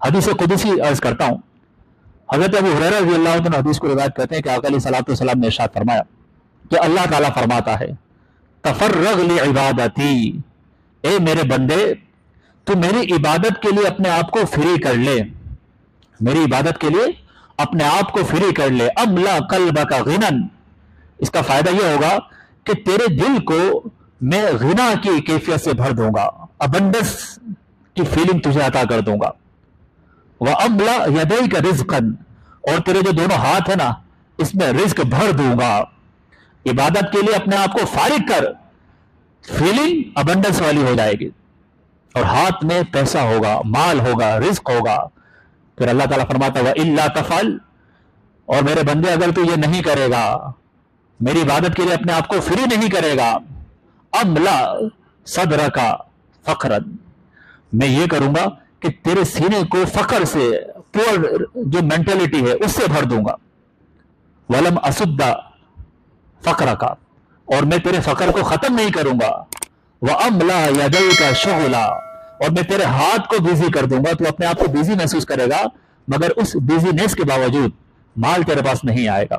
حدیث قدسی عرض کرتا ہوں. حضرت ابو ہریرہ رضی اللہ عنہ حدیث کو روایت کرتے ہیں کہ آقا علیہ الصلوۃ والسلام نے ارشاد فرمایا کہ اللہ تعالیٰ فرماتا ہے تفرغ لعبادتی، اے میرے بندے تو میری عبادت کے لیے اپنے آپ کو فری کر لے، میری عبادت کے لیے اپنے آپ کو فری کر لے. املا قلبک غنن، اس کا فائدہ یہ ہوگا کہ تیرے دل کو میں غنا کی کیفیت سے بھر دوں گا، ابنڈنس کی فیلنگ تجھے عطا کر دوں گا. وَأَمْلَأْ يَدَيْكَ رِزْقًا، اور تیرے جو دونوں ہاتھ ہیں نا اس میں رزق بھر دوں گا. عبادت کے لیے اپنے آپ کو فارغ کر، فیلنگ ابنڈنس والی ہو جائے گی، اور ہاتھ میں پیسہ ہوگا، مال ہوگا، رزق ہوگا. پھر اللہ تعالیٰ فرماتا ہے وَإِلَّا تَفْعَلْ، اور میرے بندے اگر تو یہ نہیں کرے گا، میری عبادت کے لیے اپنے آپ کو فری نہیں کرے گا، املا صدرک فقرا، میں یہ کروں گا کہ تیرے سینے کو فقر سے، پور جو مینٹلٹی ہے اس سے بھر دوں گا. ولم اسد فقرک، اور میں تیرے فقر کو ختم نہیں کروں گا. واملا یدیک شغلا، اور میں تیرے ہاتھ کو بیزی کر دوں گا، تو اپنے آپ کو بیزی محسوس کرے گا مگر اس بیزینس کے باوجود مال تیرے پاس نہیں آئے گا.